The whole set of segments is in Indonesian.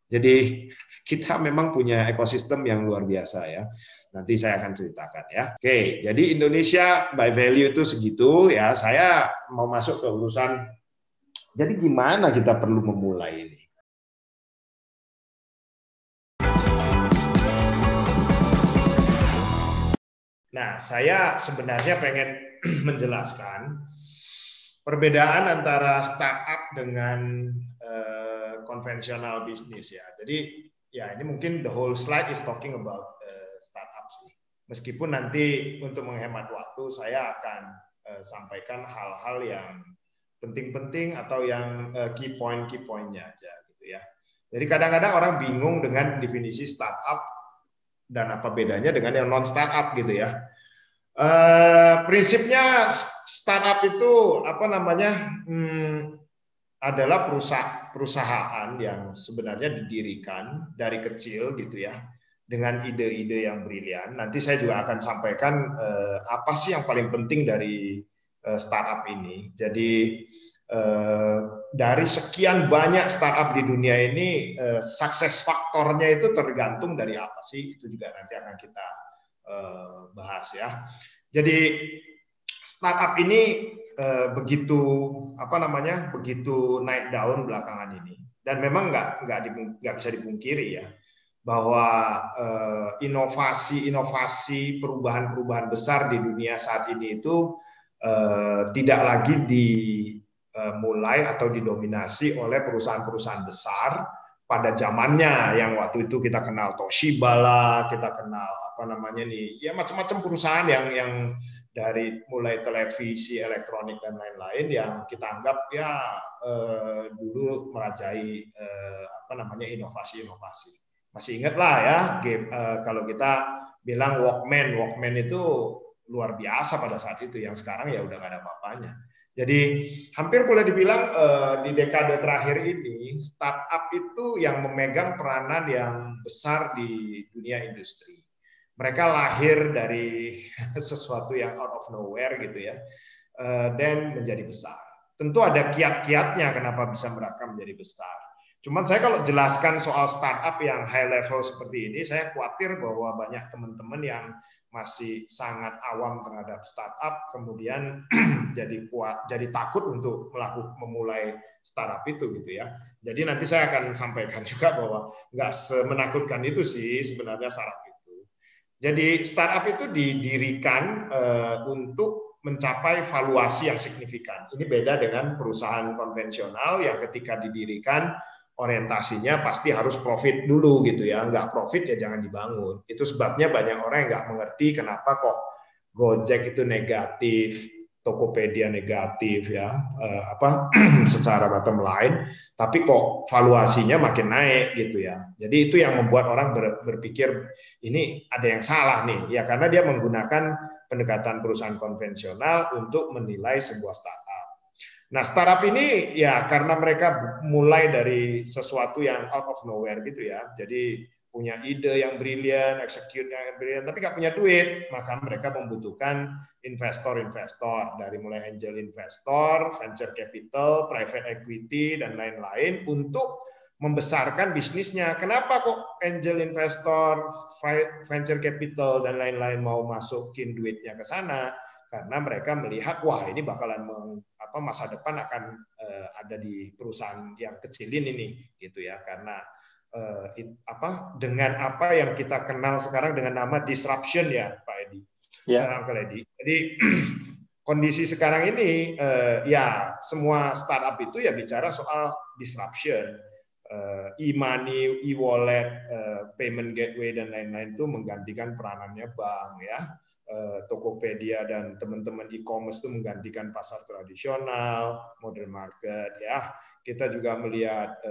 Jadi kita memang punya ekosistem yang luar biasa ya. Nanti saya akan ceritakan ya. Oke, jadi Indonesia by value itu segitu ya. Saya mau masuk ke urusan. Jadi gimana kita perlu memulai ini? Nah, saya sebenarnya pengen menjelaskan perbedaan antara startup dengan konvensional bisnis ya. Jadi ya ini mungkin the whole slide is talking about startup sih. Meskipun nanti untuk menghemat waktu saya akan sampaikan hal-hal yang penting-penting atau yang key point-nya aja gitu ya. Jadi kadang-kadang orang bingung dengan definisi startup dan apa bedanya dengan yang non startup gitu ya. Prinsipnya startup itu apa namanya adalah perusahaan yang sebenarnya didirikan dari kecil gitu ya dengan ide-ide yang brilian. Nanti saya juga akan sampaikan apa sih yang paling penting dari startup ini. Jadi dari sekian banyak startup di dunia ini, sukses faktornya itu tergantung dari apa sih? Itu juga nanti akan kita bahas ya. Jadi startup ini begitu begitu naik daun belakangan ini, dan memang nggak bisa dipungkiri ya bahwa inovasi perubahan besar di dunia saat ini itu tidak lagi dimulai atau didominasi oleh perusahaan-perusahaan besar pada zamannya yang waktu itu kita kenal Toshiba lah, kita kenal ya macam-macam perusahaan yang dari mulai televisi, elektronik dan lain-lain yang kita anggap ya dulu merajai inovasi-inovasi. Masih ingat lah ya kalau kita bilang Walkman itu luar biasa pada saat itu, yang sekarang ya udah nggak ada apa-apanya. Jadi hampir boleh dibilang di dekade terakhir ini startup itu yang memegang peranan yang besar di dunia industri. Mereka lahir dari sesuatu yang out of nowhere gitu ya, dan menjadi besar. Tentu ada kiat-kiatnya kenapa bisa mereka menjadi besar. Cuman saya kalau jelaskan soal startup yang high level seperti ini, saya khawatir bahwa banyak teman-teman yang masih sangat awam terhadap startup, kemudian jadi takut untuk memulai startup itu gitu ya. Jadi nanti saya akan sampaikan juga bahwa nggak semenakutkan itu sih sebenarnya startup itu. Jadi startup itu didirikan untuk mencapai valuasi yang signifikan. Ini beda dengan perusahaan konvensional yang ketika didirikan orientasinya pasti harus profit dulu gitu ya, nggak profit ya jangan dibangun. Itu sebabnya banyak orang yang nggak mengerti kenapa kok Gojek itu negatif, Tokopedia negatif ya, secara bottom line, tapi kok valuasinya makin naik gitu ya. Jadi itu yang membuat orang berpikir ini ada yang salah nih, ya karena dia menggunakan pendekatan perusahaan konvensional untuk menilai sebuah startup. Nah, startup ini ya karena mereka mulai dari sesuatu yang out of nowhere gitu ya. Jadi punya ide yang brilian, execute yang brilian, tapi nggak punya duit, maka mereka membutuhkan investor-investor dari mulai angel investor, venture capital, private equity dan lain-lain untuk membesarkan bisnisnya. Kenapa kok angel investor, venture capital dan lain-lain mau masukin duitnya ke sana? Karena mereka melihat wah ini bakalan masa depan akan ada di perusahaan yang kecilin ini gitu ya, karena dengan apa yang kita kenal sekarang dengan nama disruption ya Pak Edi. Ya. Uncle Edi. Jadi kondisi sekarang ini ya semua startup itu ya bicara soal disruption, e-money, e-wallet, payment gateway dan lain-lain itu menggantikan peranannya bank ya. Tokopedia dan teman-teman e-commerce itu menggantikan pasar tradisional, modern market ya. Kita juga melihat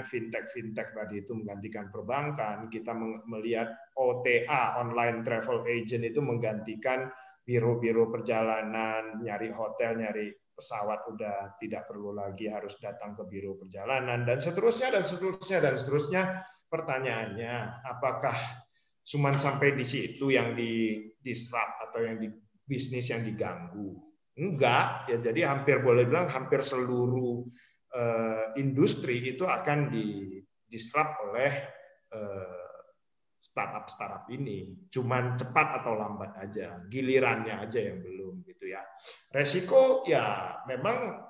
fintech tadi itu menggantikan perbankan. Kita melihat OTA, online travel agent itu menggantikan biro-biro perjalanan, nyari hotel, nyari pesawat udah tidak perlu lagi harus datang ke biro perjalanan dan seterusnya dan seterusnya dan seterusnya. Pertanyaannya, apakah cuman sampai di situ yang di disrupt atau yang di bisnis yang diganggu? Enggak, ya jadi hampir boleh bilang hampir seluruh industri itu akan disrupt oleh startup ini. Cuman cepat atau lambat aja, gilirannya aja yang belum gitu ya. Resiko ya memang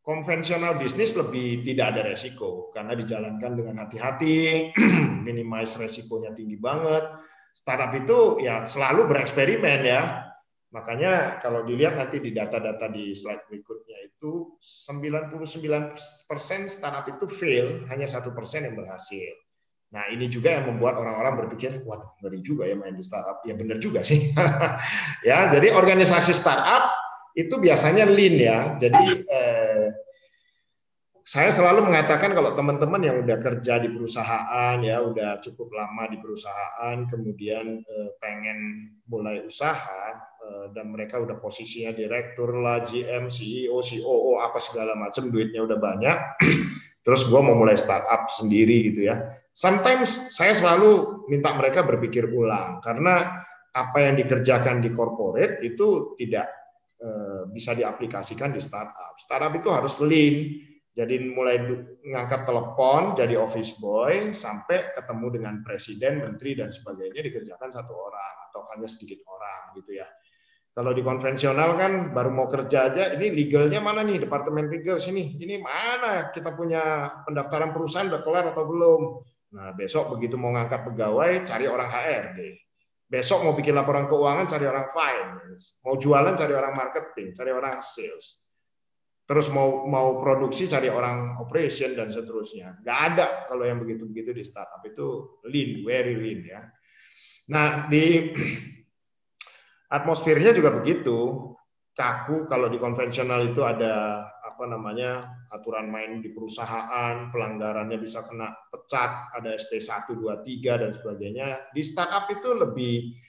konvensional bisnis lebih tidak ada resiko karena dijalankan dengan hati-hati, minimize resikonya tinggi banget. Startup itu ya selalu bereksperimen ya. Makanya kalau dilihat nanti di data-data di slide berikutnya itu 99% startup itu fail, hanya 1% yang berhasil. Nah ini juga yang membuat orang-orang berpikir, waduh ngeri juga ya main di startup. Ya benar juga sih. Ya, jadi organisasi startup itu biasanya lean ya. Jadi saya selalu mengatakan kalau teman-teman yang udah kerja di perusahaan ya, udah cukup lama di perusahaan, kemudian pengen mulai usaha dan mereka udah posisinya direktur lah, GM, CEO, COO apa segala macam, duitnya udah banyak. Terus gue mau mulai startup sendiri gitu ya. Sometimes saya selalu minta mereka berpikir ulang karena apa yang dikerjakan di corporate itu tidak bisa diaplikasikan di startup. Startup itu harus lean. Jadi mulai ngangkat telepon jadi office boy sampai ketemu dengan presiden, menteri dan sebagainya dikerjakan satu orang atau hanya sedikit orang gitu ya. Kalau di konvensional kan baru mau kerja aja, ini legalnya mana nih, departemen legal sini, ini mana kita punya pendaftaran perusahaan udah kelar atau belum. Nah besok begitu mau ngangkat pegawai cari orang HRD. Besok mau bikin laporan keuangan cari orang finance, mau jualan cari orang marketing, cari orang sales. Terus mau produksi cari orang operation dan seterusnya. Nggak ada kalau yang begitu-begitu di startup itu lean, very lean ya. Nah di atmosfernya juga begitu, kaku. Kalau di konvensional itu ada apa namanya aturan main di perusahaan, pelanggarannya bisa kena pecat, ada SP 1, 2, 3 dan sebagainya. Di startup itu lebih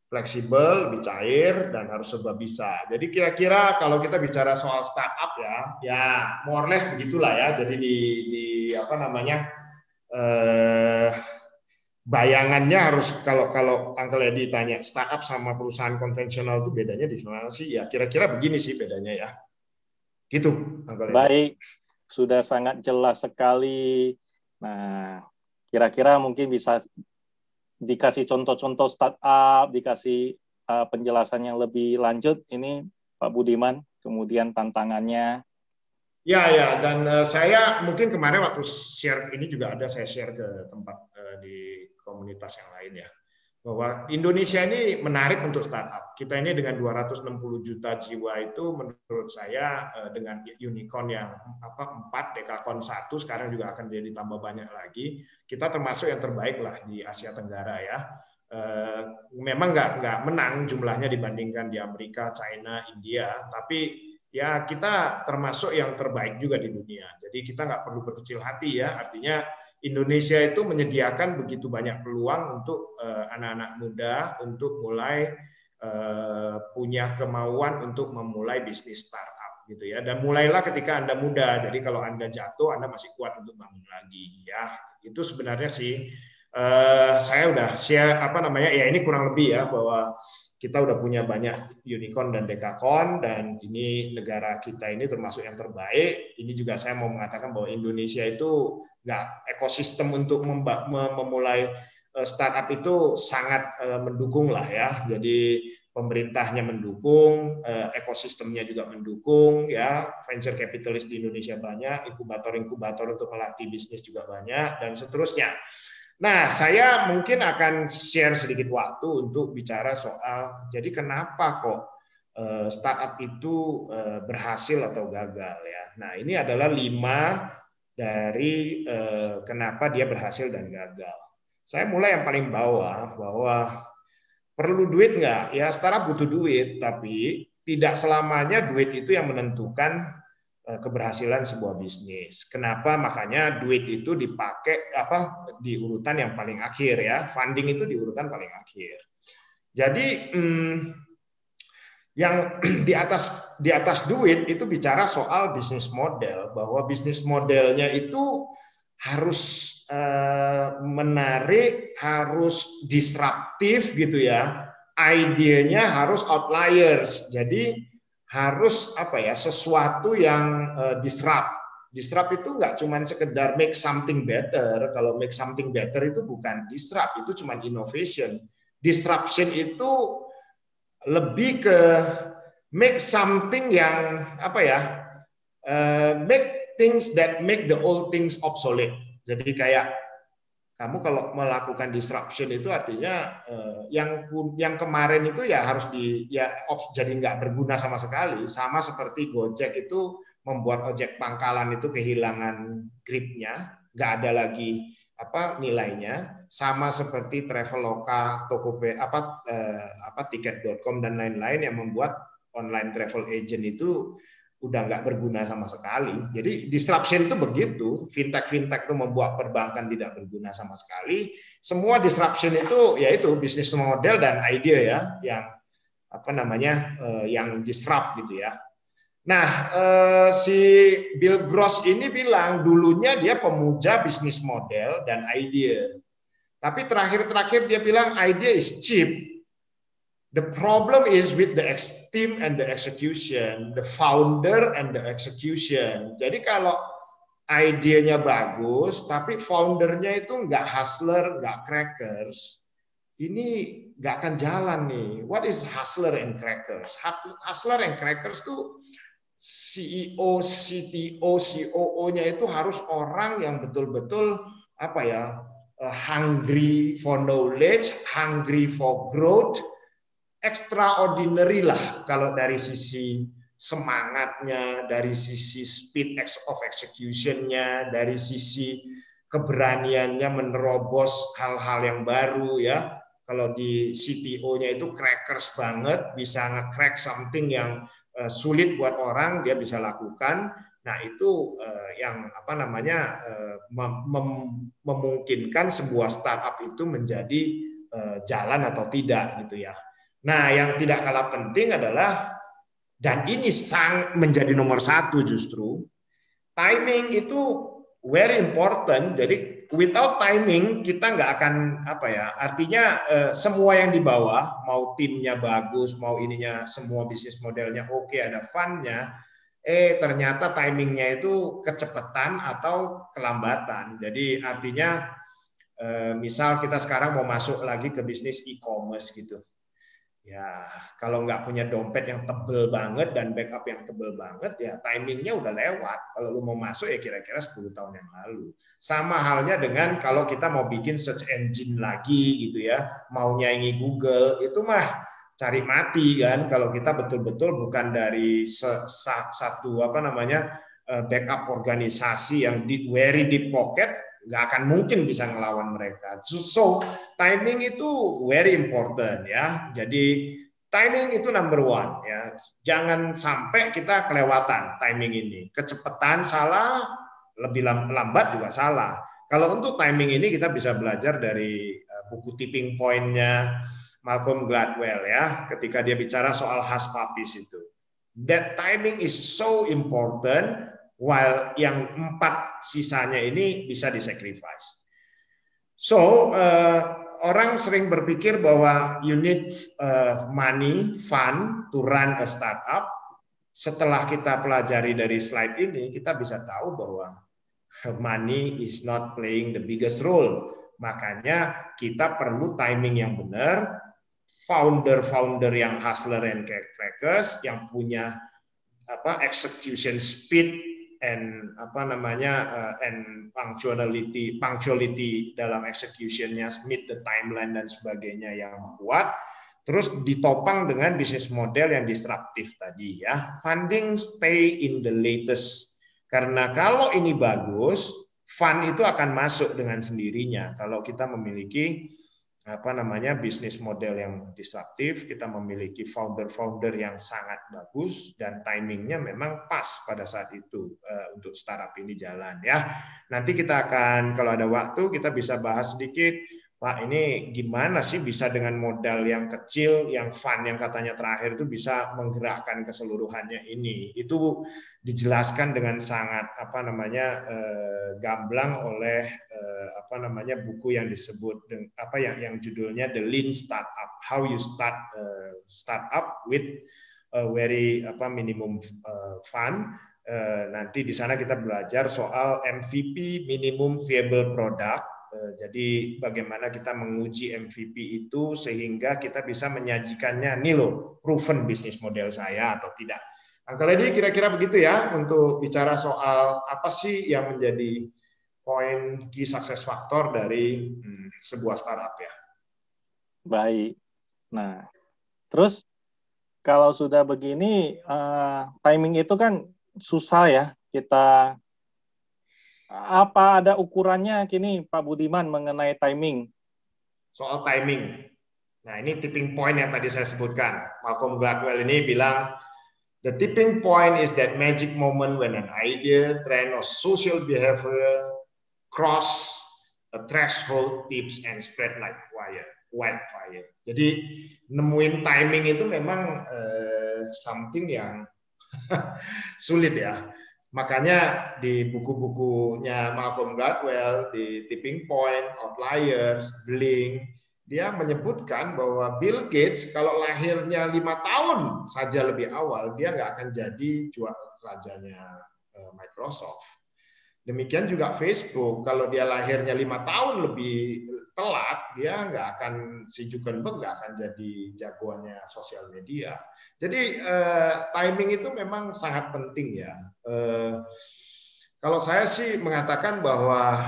fleksibel, lebih cair, dan harus serba bisa. Jadi kira-kira kalau kita bicara soal startup ya more or less begitulah ya. Jadi di apa namanya bayangannya harus kalau Uncle Edi ditanya startup sama perusahaan konvensional itu bedanya di mana sih? Ya kira-kira begini sih bedanya ya. Gitu, Uncle Edi. Baik, sudah sangat jelas sekali. Nah, kira-kira mungkin bisa dikasih contoh-contoh startup, dikasih penjelasan yang lebih lanjut ini Pak Budiman, kemudian tantangannya. Ya, dan saya mungkin kemarin waktu share ini juga ada saya share ke tempat di komunitas yang lain ya, bahwa Indonesia ini menarik untuk startup. Kita ini dengan 260 juta jiwa itu menurut saya dengan unicorn yang 4, Dekakon 1, sekarang juga akan jadi tambah banyak lagi. Kita termasuk yang terbaik lah di Asia Tenggara ya. Memang nggak menang jumlahnya dibandingkan di Amerika, China, India, tapi ya kita termasuk yang terbaik juga di dunia. Jadi kita nggak perlu berkecil hati ya. Artinya Indonesia itu menyediakan begitu banyak peluang untuk anak-anak muda untuk mulai punya kemauan untuk memulai bisnis startup gitu ya. Dan mulailah ketika Anda muda. Jadi kalau Anda jatuh, Anda masih kuat untuk bangun lagi ya. Itu sebenarnya sih saya udah share ya ini kurang lebih ya, bahwa kita udah punya banyak unicorn dan dekakon dan ini negara kita ini termasuk yang terbaik. Ini juga saya mau mengatakan bahwa Indonesia itu ekosistem untuk memulai startup itu sangat mendukung lah ya. Jadi pemerintahnya mendukung, ekosistemnya juga mendukung ya. Venture capitalist di Indonesia banyak, inkubator untuk melatih bisnis juga banyak dan seterusnya. Nah, saya mungkin akan share sedikit waktu untuk bicara soal jadi kenapa kok startup itu berhasil atau gagal ya. Nah, ini adalah 5 dari kenapa dia berhasil dan gagal. Saya mulai yang paling bawah, bahwa perlu duit nggak? Ya, startup butuh duit, tapi tidak selamanya duit itu yang menentukan keberhasilan sebuah bisnis. Kenapa? Makanya duit itu dipakai di urutan yang paling akhir ya. Funding itu di urutan paling akhir. Jadi yang di atas duit itu bicara soal bisnis model, bahwa bisnis modelnya itu harus menarik, harus disruptif gitu ya. Idenya harus outliers. Jadi harus sesuatu yang disrupt Disrupt itu nggak cuma sekedar make something better. Kalau make something better itu bukan disrupt, itu cuma innovation. Disruption itu lebih ke make something yang apa ya, make things that make the old things obsolete. Jadi kayak kamu kalau melakukan disruption itu artinya yang kemarin itu ya harus jadi nggak berguna sama sekali. Sama seperti Gojek itu membuat ojek pangkalan itu kehilangan gripnya, nggak ada lagi nilainya. Sama seperti Traveloka, Tokopedia, tiket.com dan lain-lain yang membuat online travel agent itu udah nggak berguna sama sekali. Jadi disruption itu begitu. Fintech itu membuat perbankan tidak berguna sama sekali. Semua disruption itu yaitu bisnis model dan ide ya, yang yang disrupt gitu ya. Nah, si Bill Gross ini bilang dulunya dia pemuja bisnis model dan ide. Tapi terakhir dia bilang idea is cheap. The problem is with the team and the execution, the founder and the execution. Jadi kalau idenya bagus, tapi foundernya itu nggak hustler, nggak crackers, ini nggak akan jalan nih. What is hustler and crackers? Hustler and crackers tuh CEO, CTO, COO-nya itu harus orang yang betul-betul hungry for knowledge, hungry for growth, extraordinary lah kalau dari sisi semangatnya, dari sisi speed of execution-nya, dari sisi keberaniannya menerobos hal-hal yang baru ya. Kalau di CTO-nya itu crackers banget, bisa nge-crack something yang sulit buat orang, dia bisa lakukan. Nah, itu yang memungkinkan sebuah startup itu menjadi jalan atau tidak gitu ya. Nah, yang tidak kalah penting adalah, dan ini menjadi nomor satu justru, timing itu very important. Jadi without timing kita nggak akan artinya semua yang di bawah, mau timnya bagus, mau ininya semua bisnis modelnya oke, ada fund-nya, ternyata timingnya itu kecepatan atau kelambatan. Jadi artinya misal kita sekarang mau masuk lagi ke bisnis e-commerce gitu. Ya, kalau nggak punya dompet yang tebel banget dan backup yang tebel banget, ya timingnya udah lewat. Kalau lu mau masuk ya kira-kira 10 tahun yang lalu. Sama halnya dengan kalau kita mau bikin search engine lagi gitu ya, mau nyaingi Google, itu mah cari mati kan. Kalau kita betul-betul bukan dari satu backup organisasi yang very deep pocket, nggak akan mungkin bisa ngelawan mereka. So timing itu very important ya. Jadi timing itu number one ya. Jangan sampai kita kelewatan timing ini. Kecepatan salah, lebih lambat juga salah. Kalau untuk timing ini kita bisa belajar dari buku Tipping Point-nya Malcolm Gladwell ya, ketika dia bicara soal hush puppies itu. That timing is so important. While yang 4 sisanya ini bisa disacrifice. So orang sering berpikir bahwa you need money, fund to run a startup. Setelah kita pelajari dari slide ini, kita bisa tahu bahwa money is not playing the biggest role. Makanya kita perlu timing yang benar, founder yang hustler and crackers, yang punya execution speed and and punctuality dalam executionnya, meet the timeline dan sebagainya yang kuat, terus ditopang dengan bisnis model yang disruptif tadi ya. Funding stay in the latest, karena kalau ini bagus, fund itu akan masuk dengan sendirinya. Kalau kita memiliki bisnis model yang disruptif, kita memiliki founder yang sangat bagus dan timingnya memang pas pada saat itu untuk startup ini jalan ya. Nanti kita akan, kalau ada waktu, kita bisa bahas sedikit, Pak, ini gimana sih bisa dengan modal yang kecil, yang fun, yang katanya terakhir itu bisa menggerakkan keseluruhannya ini. Itu dijelaskan dengan sangat gamblang oleh buku yang disebut yang judulnya The Lean Startup, How You Start Startup with a Very minimum Fund. Nanti di sana kita belajar soal MVP, minimum viable product. Jadi bagaimana kita menguji MVP itu sehingga kita bisa menyajikannya, nih loh, proven bisnis model saya atau tidak. Uncle Edi, kira-kira begitu ya untuk bicara soal apa sih yang menjadi poin key success factor dari sebuah startup ya. Baik. Nah, terus kalau sudah begini, timing itu kan susah ya kita. Apa ada ukurannya kini Pak Budiman mengenai timing? Soal timing. Nah, ini tipping point yang tadi saya sebutkan. Malcolm Gladwell ini bilang, the tipping point is that magic moment when an idea, trend, or social behavior cross a threshold, tips, and spread like wildfire. Jadi, nemuin timing itu memang something yang sulit ya. Makanya di buku-bukunya Malcolm Gladwell, di Tipping Point, Outliers, Blink, dia menyebutkan bahwa Bill Gates kalau lahirnya 5 tahun saja lebih awal, dia nggak akan jadi rajanya Microsoft. Demikian juga Facebook, kalau dia lahirnya 5 tahun lebih telat, dia nggak akan, si Zuckerberg nggak akan jadi jagoannya sosial media. Jadi timing itu memang sangat penting ya. Kalau saya sih mengatakan bahwa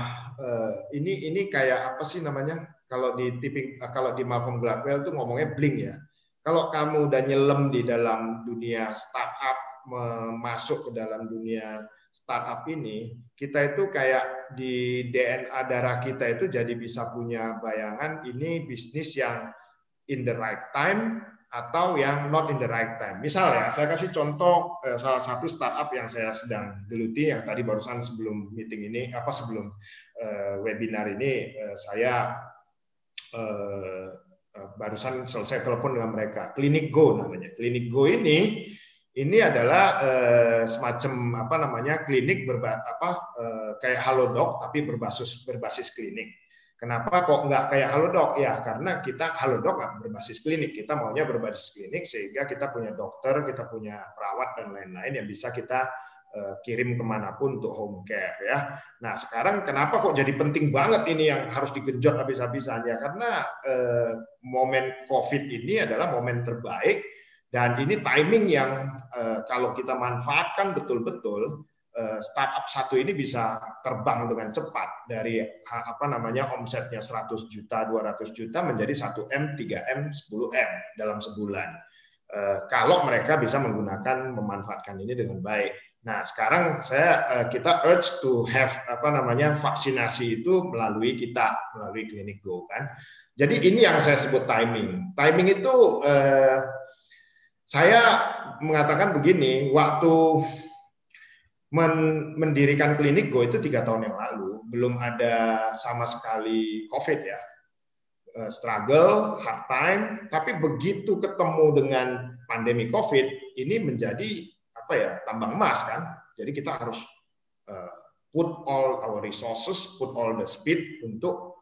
ini kayak apa sih namanya? Kalau di Malcolm Gladwell tuh ngomongnya blink ya. Kalau kamu udah nyelem di dalam dunia startup, masuk ke dalam dunia startup ini, kita itu kayak di DNA darah kita itu jadi bisa punya bayangan ini bisnis yang in the right time atau yang not in the right time. Misal ya, saya kasih contoh salah satu startup yang saya sedang geluti yang tadi barusan sebelum meeting ini, sebelum webinar ini saya barusan selesai telepon dengan mereka. Clinic Go namanya. Clinic Go ini adalah semacam klinik kayak Halodoc tapi berbasis klinik. Kenapa kok nggak kayak Halodoc? Ya karena kita Halodoc nggak berbasis klinik, kita maunya berbasis klinik sehingga kita punya dokter, kita punya perawat dan lain-lain yang bisa kita kirim kemanapun untuk home care ya. Nah sekarang kenapa kok jadi penting banget ini yang harus digenjot habis-habisan ya? Karena momen COVID ini adalah momen terbaik. Dan ini timing yang kalau kita manfaatkan betul-betul, startup satu ini bisa terbang dengan cepat dari omsetnya 100 juta, 200 juta menjadi 1M, 3M, 10M dalam sebulan. Kalau mereka bisa memanfaatkan ini dengan baik. Nah, sekarang kita urge to have vaksinasi itu melalui Clinic Go kan. Jadi ini yang saya sebut timing. Timing itu saya mengatakan begini, waktu mendirikan Clinic Go itu 3 tahun yang lalu, belum ada sama sekali COVID ya. Struggle, hard time, tapi begitu ketemu dengan pandemi COVID, ini menjadi tambang emas kan. Jadi kita harus put all our resources, put all the speed untuk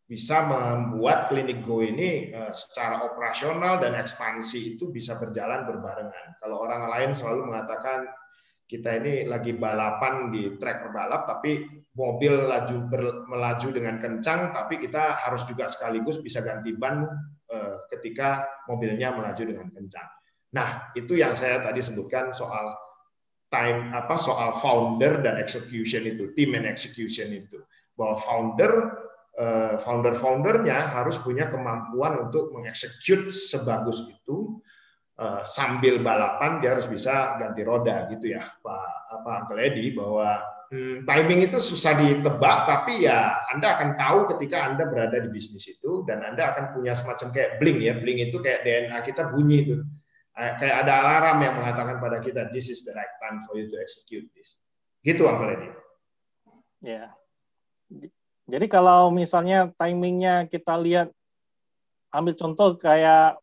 bisa membuat Clinic Go ini secara operasional dan ekspansi itu bisa berjalan berbarengan. Kalau orang lain selalu mengatakan kita ini lagi balapan di trek balap, tapi mobil melaju dengan kencang, tapi kita harus juga sekaligus bisa ganti ban ketika mobilnya melaju dengan kencang. Nah, itu yang saya tadi sebutkan soal soal founder dan execution itu, team and execution itu, bahwa founder-foundernya harus punya kemampuan untuk mengeksekut sebagus itu, sambil balapan dia harus bisa ganti roda gitu ya Pak Uncle Edi, bahwa timing itu susah ditebak, tapi ya Anda akan tahu ketika Anda berada di bisnis itu dan Anda akan punya semacam kayak blink ya, blink itu kayak DNA kita bunyi itu, kayak ada alarm yang mengatakan pada kita this is the right time for you to execute this, gitu Uncle Edi. Ya. Jadi kalau misalnya timingnya kita lihat, ambil contoh kayak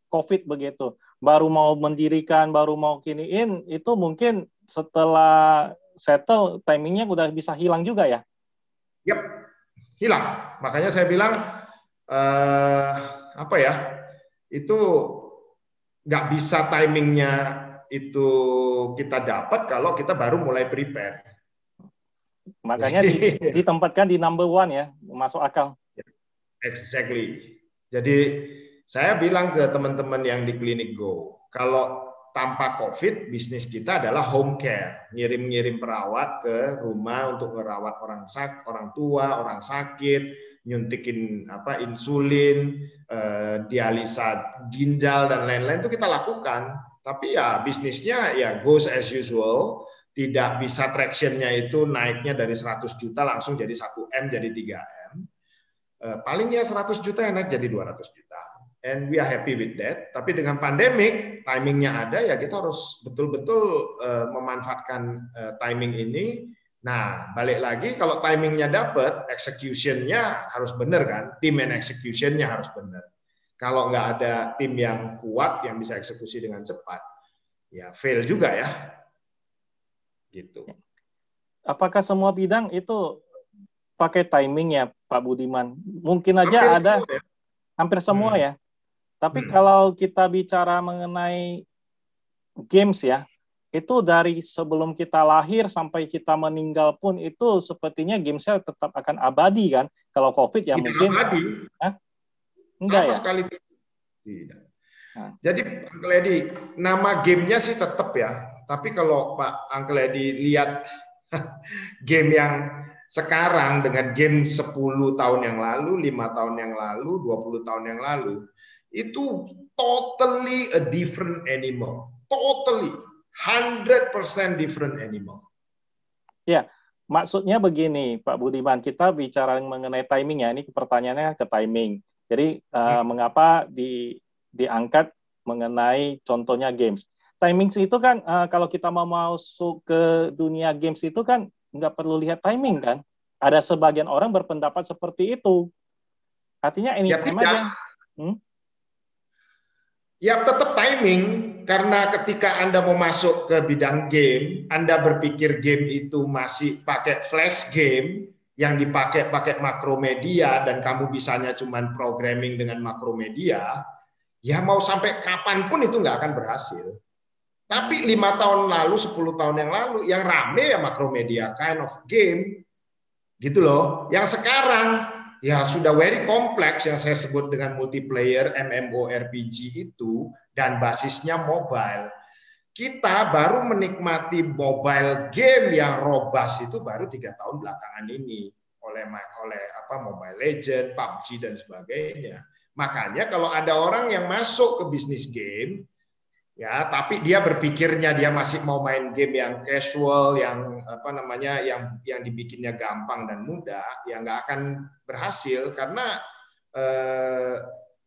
COVID begitu, baru mau mendirikan, baru mau kiniin, itu mungkin setelah settle, timingnya udah bisa hilang juga ya? Yap, hilang. Makanya saya bilang, itu nggak bisa timingnya itu kita dapat kalau kita baru mulai prepare. Makanya ditempatkan di number one ya, masuk akal. Exactly. Jadi saya bilang ke teman-teman yang di Klinik Go, kalau tanpa COVID, bisnis kita adalah home care, ngirim-ngirim perawat ke rumah untuk merawat orang tua, orang sakit, nyuntikin insulin, dialisa ginjal dan lain-lain itu kita lakukan. Tapi ya bisnisnya ya goes as usual, tidak bisa traction-nya itu naiknya dari 100 juta langsung jadi 1 M jadi 3 M. Palingnya 100 juta yang naik jadi 200 juta. And we are happy with that. Tapi dengan pandemik, timingnya ada, ya kita harus betul-betul memanfaatkan timing ini. Nah, balik lagi, kalau timingnya dapat, execution-nya harus benar kan? Tim and execution-nya harus benar. Kalau nggak ada tim yang kuat, yang bisa eksekusi dengan cepat, ya fail juga ya. Gitu. Apakah semua bidang itu pakai timing ya, Pak Budiman? Mungkin aja hampir semua ya. Tapi kalau kita bicara mengenai games ya, itu dari sebelum kita lahir sampai kita meninggal pun itu sepertinya gamesnya tetap akan abadi kan? Kalau COVID ya tidak mungkin. Abadi. Enggak ya? Sekali tidak. Nah. Jadi Uncle Edi, nama gamenya sih tetap ya. Tapi kalau Pak Uncle Edi lihat game yang sekarang dengan game 10 tahun yang lalu, 5 tahun yang lalu, 20 tahun yang lalu, itu totally a different animal. Totally. 100% different animal. Ya, maksudnya begini, Pak Budiman, kita bicara mengenai timing ya, ini pertanyaannya ke timing. Jadi, mengapa diangkat mengenai contohnya games? Timing itu kan, kalau kita mau masuk ke dunia games itu kan, nggak perlu lihat timing kan? Ada sebagian orang berpendapat seperti itu. Artinya ini ya, aja. Ya tetap timing, karena ketika Anda mau masuk ke bidang game, Anda berpikir game itu masih pakai flash game yang dipakai makromedia dan kamu bisanya cuma programming dengan makromedia, ya mau sampai kapanpun itu nggak akan berhasil. Tapi 5 tahun lalu, 10 tahun yang lalu, yang rame ya makromedia kind of game, gitu loh. Yang sekarang ya sudah very kompleks yang saya sebut dengan multiplayer MMORPG itu dan basisnya mobile. Kita baru menikmati mobile game yang robust itu baru 3 tahun belakangan ini oleh Mobile Legends, PUBG dan sebagainya. Makanya kalau ada orang yang masuk ke bisnis game ya, tapi dia berpikirnya dia masih mau main game yang casual, yang yang dibikinnya gampang dan mudah, ya nggak akan berhasil karena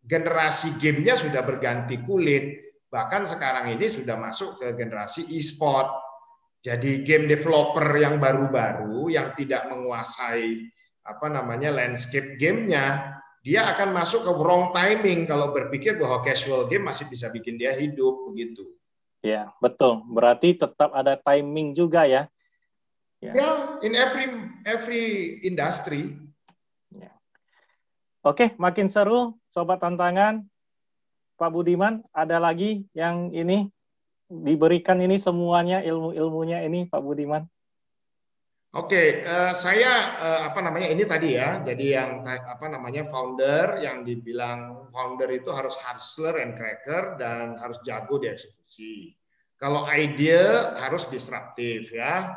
generasi gamenya sudah berganti kulit. Bahkan sekarang ini sudah masuk ke generasi e-sport. Jadi game developer yang baru-baru yang tidak menguasai landscape gamenya, dia akan masuk ke wrong timing kalau berpikir bahwa casual game masih bisa bikin dia hidup begitu. Ya, betul. Berarti tetap ada timing juga ya. Ya, in every industry. Ya. Oke, makin seru Sobat Tantangan. Pak Budiman, ada lagi yang ini diberikan ini semuanya ilmu-ilmunya ini Pak Budiman. Oke, saya ini tadi ya. Jadi yang founder yang dibilang founder itu harus hustler and cracker dan harus jago di eksekusi. Kalau ide harus disruptif ya.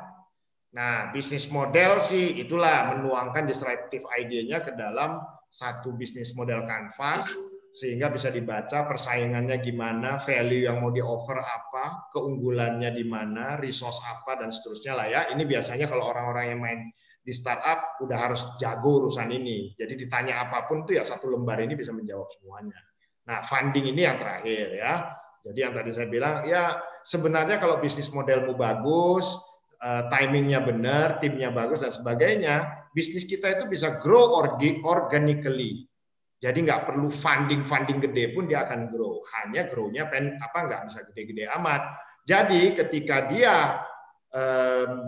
Nah, bisnis model sih itulah menuangkan disruptive idenya ke dalam satu bisnis model kanvas sehingga bisa dibaca persaingannya gimana, value yang mau di-offer apa, keunggulannya di mana, resource apa, dan seterusnya lah ya. Ini biasanya kalau orang-orang yang main di startup udah harus jago urusan ini. Jadi ditanya apapun tuh ya satu lembar ini bisa menjawab semuanya. Nah, funding ini yang terakhir ya. Jadi yang tadi saya bilang, ya sebenarnya kalau bisnis modelmu bagus, timingnya benar, timnya bagus, dan sebagainya, bisnis kita itu bisa grow organically. Jadi nggak perlu funding gede pun dia akan grow. Hanya grow-nya nggak bisa gede-gede amat. Jadi ketika dia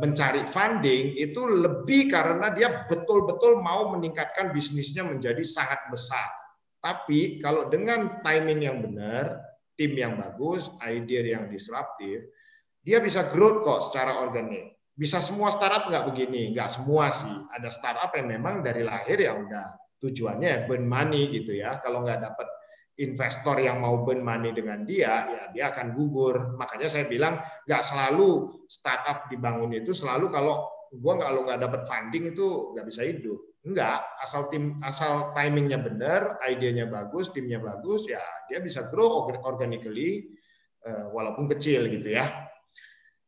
mencari funding itu lebih karena dia betul-betul mau meningkatkan bisnisnya menjadi sangat besar. Tapi kalau dengan timing yang benar, tim yang bagus, ide yang disruptif, dia bisa growth kok secara organik. Bisa semua startup nggak begini? Nggak semua sih. Ada startup yang memang dari lahir yang udah tujuannya burn money gitu ya. Kalau nggak dapat investor yang mau burn money dengan dia, ya dia akan gugur. Makanya saya bilang nggak selalu startup dibangun itu selalu kalau nggak dapat funding itu nggak bisa hidup. Enggak, asal timingnya benar, idenya bagus, timnya bagus, ya dia bisa grow organically walaupun kecil gitu ya.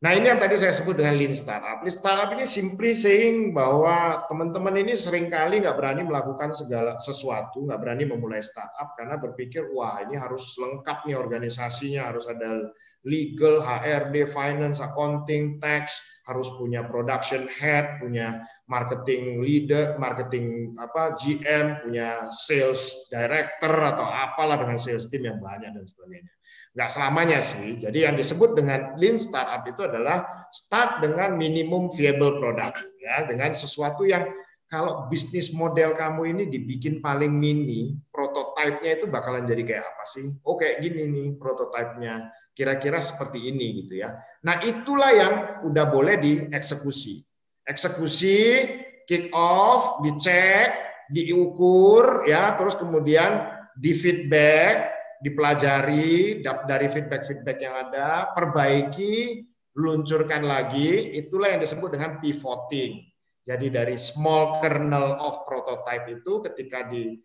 Nah, ini yang tadi saya sebut dengan lean startup. Lean startup ini simply saying bahwa teman-teman ini seringkali nggak berani melakukan segala sesuatu, nggak berani memulai startup karena berpikir, wah ini harus lengkap nih organisasinya, harus ada legal, HRD, finance, accounting, tax, harus punya production head, punya marketing leader, marketing GM, punya sales director atau apalah dengan sales team yang banyak dan sebagainya. Nggak selamanya sih. Jadi yang disebut dengan lean startup itu adalah start dengan minimum viable product, ya, dengan sesuatu yang kalau bisnis model kamu ini dibikin paling mini, prototipenya itu bakalan jadi kayak apa sih? Oh kayak gini nih prototipenya, kira-kira seperti ini gitu ya. Nah itulah yang udah boleh dieksekusi. Eksekusi, kick off, dicek, diukur, ya, terus kemudian di feedback, dipelajari dari feedback-feedback yang ada, perbaiki, luncurkan lagi, itulah yang disebut dengan pivoting. Jadi dari small kernel of prototype itu ketika di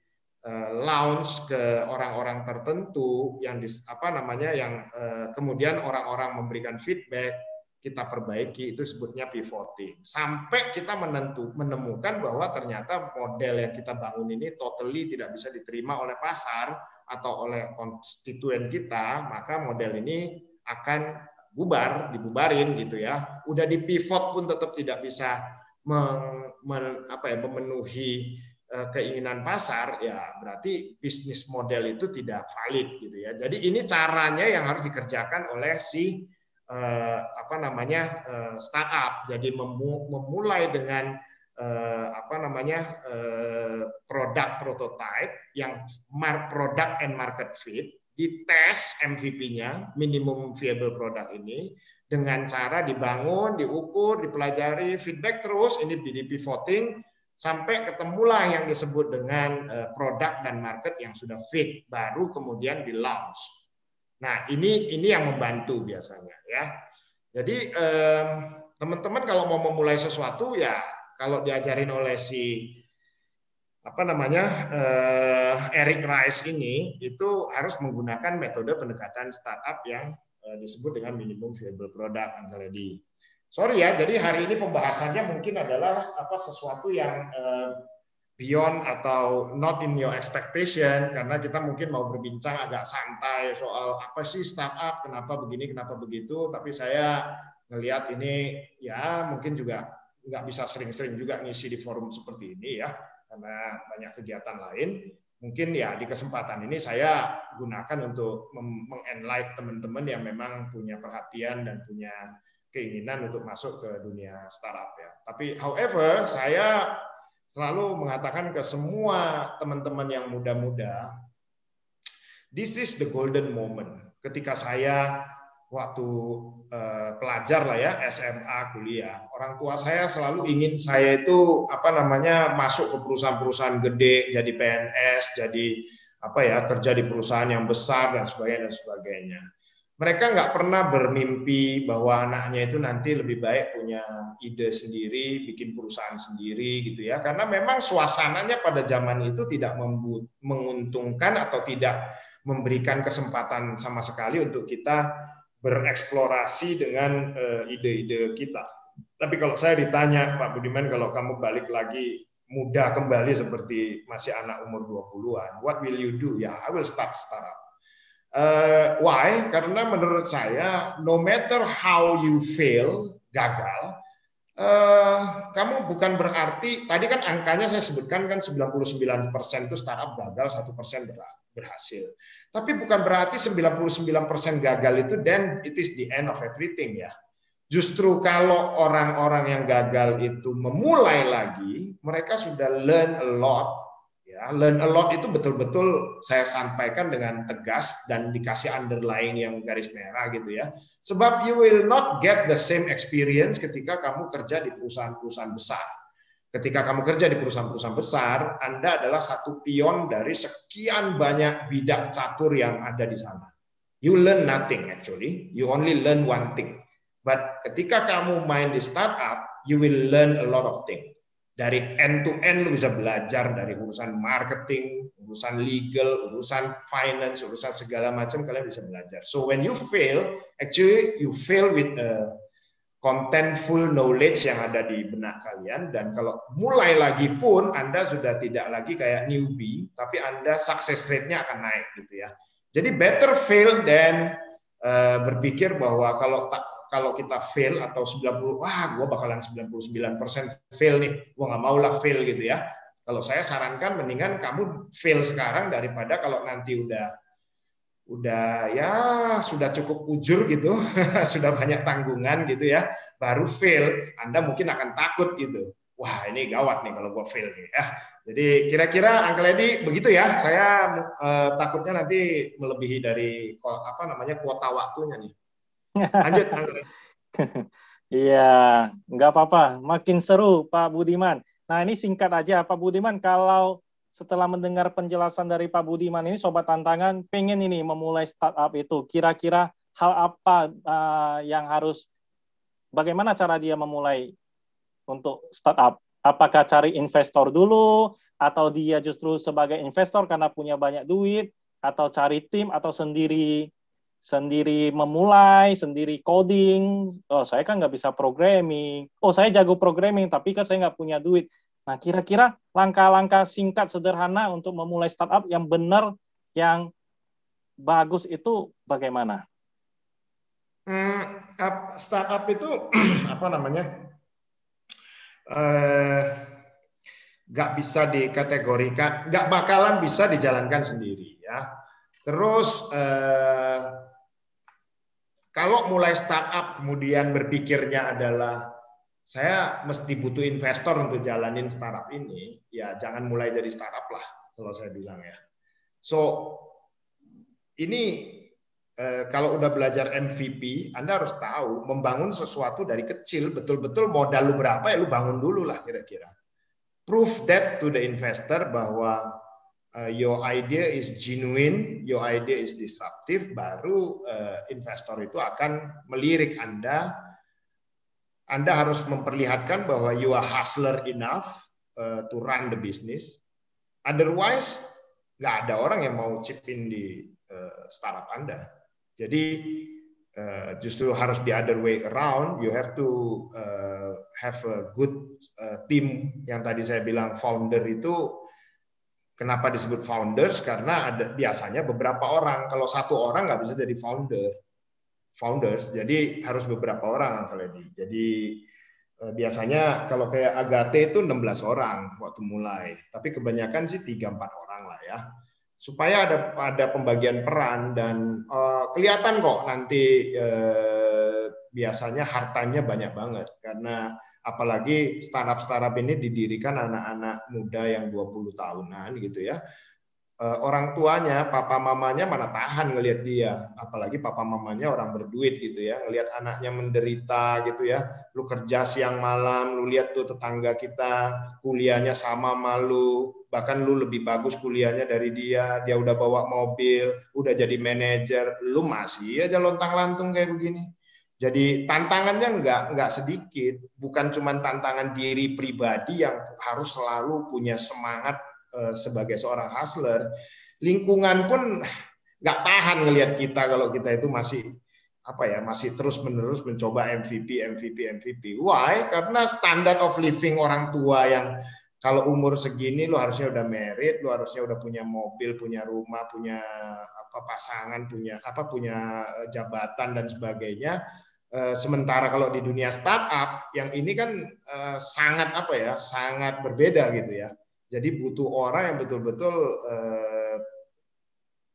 launch ke orang-orang tertentu yang kemudian orang-orang memberikan feedback, kita perbaiki, itu sebutnya pivoting. Sampai kita menemukan bahwa ternyata model yang kita bangun ini totally tidak bisa diterima oleh pasar atau oleh konstituen kita, maka model ini akan dibubarin gitu ya. Udah di pivot pun tetap tidak bisa memenuhi keinginan pasar, ya berarti bisnis model itu tidak valid gitu ya. Jadi ini caranya yang harus dikerjakan oleh si startup. Jadi memulai dengan produk prototype yang product and market fit, dites MVP-nya, minimum viable product ini, dengan cara dibangun, diukur, dipelajari, feedback terus, ini di pivoting, sampai ketemulah yang disebut dengan produk dan market yang sudah fit, baru kemudian di launch. Nah, ini yang membantu biasanya ya. Jadi teman-teman kalau mau memulai sesuatu ya kalau diajarin oleh si Eric Rice ini itu harus menggunakan metode pendekatan startup yang disebut dengan minimum viable product, Uncle Eddy. Sorry ya, jadi hari ini pembahasannya mungkin adalah sesuatu yang beyond atau not in your expectation, karena kita mungkin mau berbincang agak santai soal apa sih startup, kenapa begini, kenapa begitu, tapi saya ngelihat ini ya mungkin juga nggak bisa sering-sering juga ngisi di forum seperti ini ya, karena banyak kegiatan lain. Mungkin ya di kesempatan ini saya gunakan untuk mengenlight teman-teman yang memang punya perhatian dan punya keinginan untuk masuk ke dunia startup ya. Tapi however, saya selalu mengatakan ke semua teman-teman yang muda-muda, this is the golden moment. Ketika saya waktu pelajar lah ya, SMA, kuliah, orang tua saya selalu ingin saya itu masuk ke perusahaan-perusahaan gede, jadi PNS, jadi kerja di perusahaan yang besar dan sebagainya. Mereka nggak pernah bermimpi bahwa anaknya itu nanti lebih baik punya ide sendiri, bikin perusahaan sendiri gitu ya. Karena memang suasananya pada zaman itu tidak menguntungkan atau tidak memberikan kesempatan sama sekali untuk kita bereksplorasi dengan ide-ide kita. Tapi kalau saya ditanya, Pak Budiman, kalau kamu balik lagi muda kembali seperti masih anak umur 20-an, what will you do? Ya, I will start startup. Why? Karena menurut saya, no matter how you fail, gagal, kamu bukan berarti, tadi kan angkanya saya sebutkan kan 99% itu startup gagal, 1% berhasil. Tapi bukan berarti 99% gagal itu then it is the end of everything ya. Justru kalau orang-orang yang gagal itu memulai lagi, mereka sudah learn a lot Ya, learn a lot itu betul-betul saya sampaikan dengan tegas dan dikasih underline yang garis merah gitu ya. Sebab you will not get the same experience ketika kamu kerja di perusahaan-perusahaan besar. Ketika kamu kerja di perusahaan-perusahaan besar, Anda adalah satu pion dari sekian banyak bidak catur yang ada di sana. You learn nothing actually, you only learn one thing. But ketika kamu main di startup, you will learn a lot of things. Dari end to end lu bisa belajar dari urusan marketing, urusan legal, urusan finance, urusan segala macam kalian bisa belajar. So when you fail, actually you fail with contentful knowledge yang ada di benak kalian, dan kalau mulai lagi pun Anda sudah tidak lagi kayak newbie, tapi Anda success rate-nya akan naik gitu ya. Jadi better fail than berpikir bahwa kalau kita fail atau 90, wah gue bakalan 99% fail nih, gue nggak mau lah fail gitu ya. Kalau saya sarankan mendingan kamu fail sekarang daripada kalau nanti udah ya sudah cukup ujur gitu, sudah banyak tanggungan gitu ya, baru fail, Anda mungkin akan takut gitu. Wah ini gawat nih kalau gue fail nih ya. Jadi kira-kira Uncle Edi begitu ya. Saya takutnya nanti melebihi dari kuota waktunya nih. Lanjut, Iya, nggak apa-apa. Makin seru, Pak Budiman. Nah, ini singkat aja, Pak Budiman. Kalau setelah mendengar penjelasan dari Pak Budiman ini, Sobat Tantangan pengen ini memulai startup itu. Kira-kira hal apa yang harus, bagaimana cara dia memulai untuk startup? Apakah cari investor dulu, atau dia justru sebagai investor karena punya banyak duit, atau cari tim, atau sendiri memulai, sendiri coding. Oh, saya kan nggak bisa programming. Oh, saya jago programming, tapi kan saya nggak punya duit. Nah, kira-kira langkah-langkah singkat, sederhana untuk memulai startup yang benar, yang bagus itu bagaimana? Startup itu apa namanya? Nggak bisa dikategorikan, nggak bakalan bisa dijalankan sendiri ya. Terus kalau mulai startup kemudian berpikirnya adalah saya mesti butuh investor untuk jalanin startup ini, ya jangan mulai dari startup lah kalau saya bilang ya. So ini kalau udah belajar MVP, Anda harus tahu membangun sesuatu dari kecil, betul-betul modal lu berapa ya lu bangun dulu lah kira-kira. Prove that to the investor bahwa your idea is genuine, your idea is disruptive, baru investor itu akan melirik Anda. Anda harus memperlihatkan bahwa you are hustler enough to run the business. Otherwise, nggak ada orang yang mau chip in di startup Anda. Jadi justru harus the other way around. You have to have a good team. Yang tadi saya bilang founder itu. Kenapa disebut founders? Karena ada biasanya beberapa orang. Kalau satu orang nggak bisa jadi founders. Jadi harus beberapa orang kali ini. Jadi biasanya kalau kayak Agate itu 16 orang waktu mulai. Tapi kebanyakan sih 3-4 orang lah ya. Supaya ada pembagian peran dan kelihatan kok nanti biasanya hard time-nya banyak banget. Karena apalagi startup ini didirikan anak-anak muda yang 20 tahunan gitu ya. Orang tuanya, papa mamanya mana tahan ngelihat dia. Apalagi papa mamanya orang berduit gitu ya. Ngelihat anaknya menderita gitu ya. Lu kerja siang malam, lu lihat tuh tetangga kita kuliahnya sama malu. Bahkan lu lebih bagus kuliahnya dari dia. Dia udah bawa mobil, udah jadi manajer. Lu masih aja lontang-lantung kayak begini. Jadi tantangannya nggak sedikit, bukan cuma tantangan diri pribadi yang harus selalu punya semangat sebagai seorang hustler, lingkungan pun nggak tahan ngelihat kita kalau kita itu masih terus-menerus mencoba MVP. Why? Karena standard of living orang tua yang kalau umur segini lo harusnya udah married, lo harusnya udah punya mobil, punya rumah, punya pasangan, punya jabatan dan sebagainya. Sementara kalau di dunia startup yang ini kan sangat berbeda gitu ya. Jadi butuh orang yang betul-betul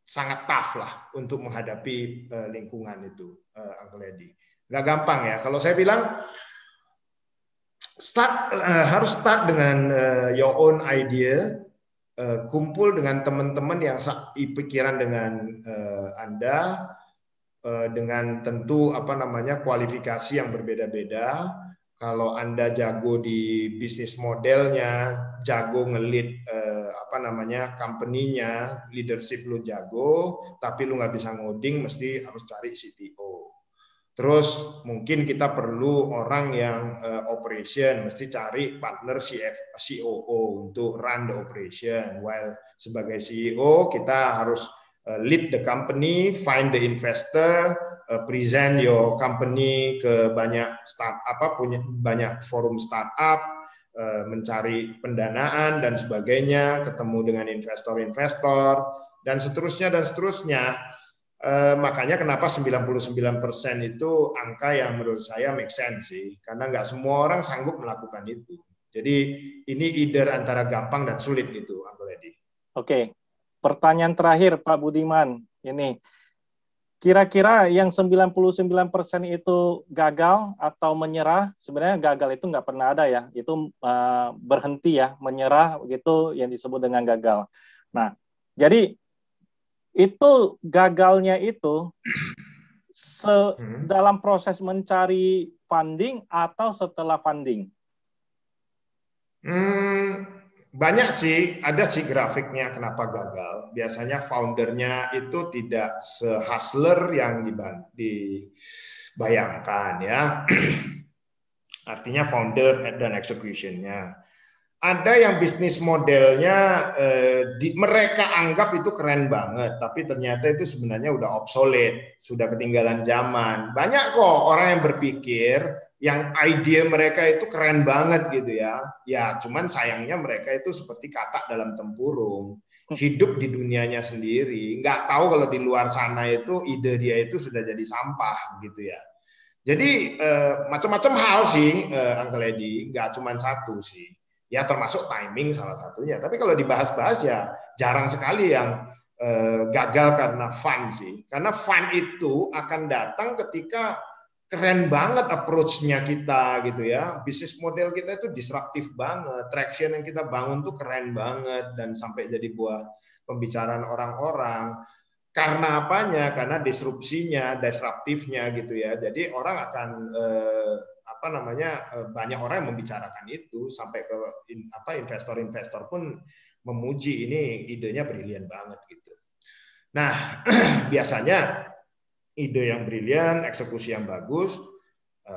sangat tough lah untuk menghadapi lingkungan itu, Uncle Edi. Nggak gampang ya. Kalau saya bilang harus start dengan your own idea, kumpul dengan teman-teman yang pikiran dengan Anda, dengan tentu kualifikasi yang berbeda-beda. Kalau Anda jago di bisnis modelnya, jago ngelit company-nya, leadership lu jago, tapi lu nggak bisa ngoding, mesti harus cari CTO. Terus mungkin kita perlu orang yang operation, mesti cari partner COO untuk run the operation. While sebagai CEO kita harus lead the company, find the investor, present your company ke banyak startup, punya banyak forum startup, mencari pendanaan dan sebagainya, ketemu dengan investor-investor dan seterusnya. Makanya kenapa 99% itu angka yang menurut saya make sense sih, karena nggak semua orang sanggup melakukan itu. Jadi ini either antara gampang dan sulit gitu, Uncle Edi. Oke, pertanyaan terakhir Pak Budiman, ini kira-kira yang 99% itu gagal atau menyerah, sebenarnya gagal itu nggak pernah ada ya, itu berhenti ya, menyerah gitu yang disebut dengan gagal. Nah, jadi itu gagalnya itu dalam proses mencari funding atau setelah funding? Banyak sih, ada sih grafiknya kenapa gagal. Biasanya foundernya itu tidak se-hustler yang dibayangkan ya. Artinya founder dan execution-nya. Ada yang bisnis modelnya mereka anggap itu keren banget, tapi ternyata itu sebenarnya udah obsolete, sudah ketinggalan zaman. Banyak kok orang yang berpikir yang ide mereka itu keren banget gitu ya. Ya, cuman sayangnya mereka itu seperti katak dalam tempurung, hidup di dunianya sendiri, nggak tahu kalau di luar sana itu ide dia itu sudah jadi sampah gitu ya. Jadi macam-macam hal sih, Uncle Edi, nggak cuma satu sih. Ya termasuk timing salah satunya. Tapi kalau dibahas-bahas ya jarang sekali yang gagal karena fun sih. Karena fun itu akan datang ketika keren banget approach-nya kita gitu ya. Bisnis model kita itu disruptif banget. Traction yang kita bangun tuh keren banget dan sampai jadi buah pembicaraan orang-orang. Karena apanya? Karena disrupsinya, disruptifnya gitu ya. Jadi orang akan banyak orang yang membicarakan itu sampai ke investor-investor pun memuji ini idenya brilian banget gitu. Nah, biasanya ide yang brilian, eksekusi yang bagus,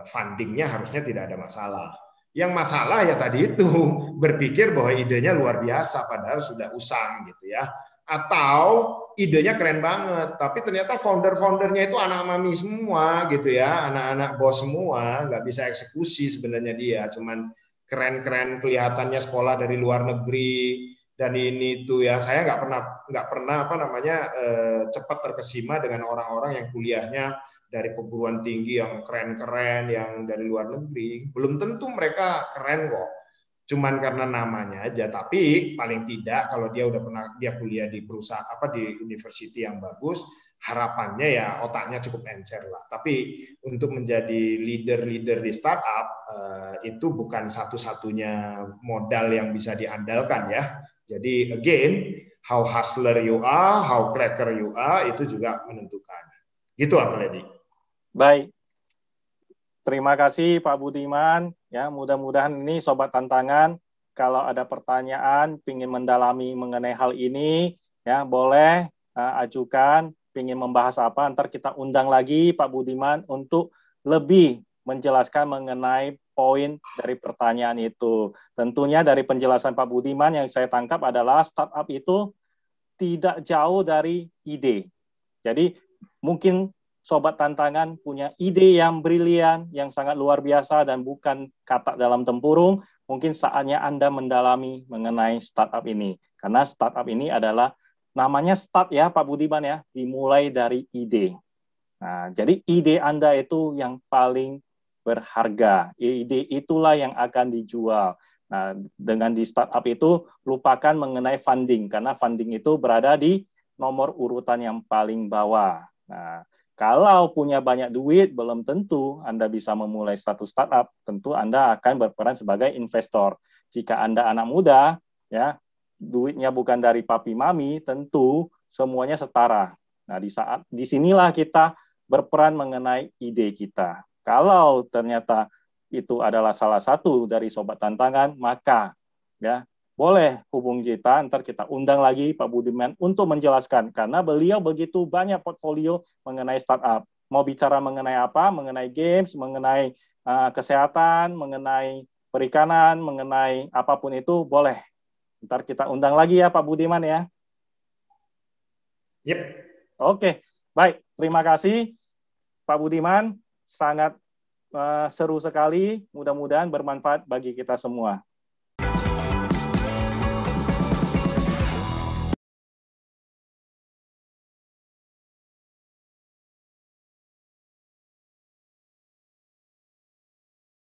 fundingnya harusnya tidak ada masalah. Yang masalah ya tadi itu berpikir bahwa idenya luar biasa padahal sudah usang gitu ya. Atau idenya keren banget, tapi ternyata founder-foundernya itu anak mami semua gitu ya, anak-anak bos semua, nggak bisa eksekusi sebenarnya dia, cuman keren-keren kelihatannya sekolah dari luar negeri dan ini tuh ya. Saya nggak pernah cepat terkesima dengan orang-orang yang kuliahnya dari perguruan tinggi yang keren-keren yang dari luar negeri. Belum tentu mereka keren kok. Cuman karena namanya aja, tapi paling tidak kalau dia udah pernah kuliah di perusahaan di university yang bagus, harapannya ya otaknya cukup encer lah. Tapi untuk menjadi leader di startup itu bukan satu-satunya modal yang bisa diandalkan ya. Jadi again, how hustler you are, how cracker you are itu juga menentukan. Gitu Uncle Edi. Baik. Terima kasih Pak Budiman. Ya, mudah-mudahan ini Sobat Tantangan, kalau ada pertanyaan, ingin mendalami mengenai hal ini, ya boleh ajukan, ingin membahas apa, ntar kita undang lagi Pak Budiman untuk lebih menjelaskan mengenai poin dari pertanyaan itu. Tentunya dari penjelasan Pak Budiman yang saya tangkap adalah startup itu tidak jauh dari ide. Jadi mungkin Sobat Tantangan punya ide yang brilian, yang sangat luar biasa dan bukan katak dalam tempurung, mungkin saatnya Anda mendalami mengenai startup ini. Karena startup ini adalah, namanya start ya Pak Budiman ya, dimulai dari ide. Nah, jadi ide Anda itu yang paling berharga. Ide itulah yang akan dijual. Nah, dengan di startup itu, lupakan mengenai funding, karena funding itu berada di nomor urutan yang paling bawah. Nah, kalau punya banyak duit, belum tentu Anda bisa memulai satu startup. Tentu Anda akan berperan sebagai investor. Jika Anda anak muda, ya duitnya bukan dari papi mami, tentu semuanya setara. Nah, di sinilah kita berperan mengenai ide kita. Kalau ternyata itu adalah salah satu dari sobat tantangan, maka ya boleh hubungi kita, ntar kita undang lagi Pak Budiman untuk menjelaskan, karena beliau begitu banyak portfolio mengenai startup. Mau bicara mengenai apa? Mengenai games, mengenai kesehatan, mengenai perikanan, mengenai apapun itu, boleh. Ntar kita undang lagi ya Pak Budiman ya. Yep. Oke, baik. Terima kasih Pak Budiman. Sangat seru sekali. Mudah-mudahan bermanfaat bagi kita semua.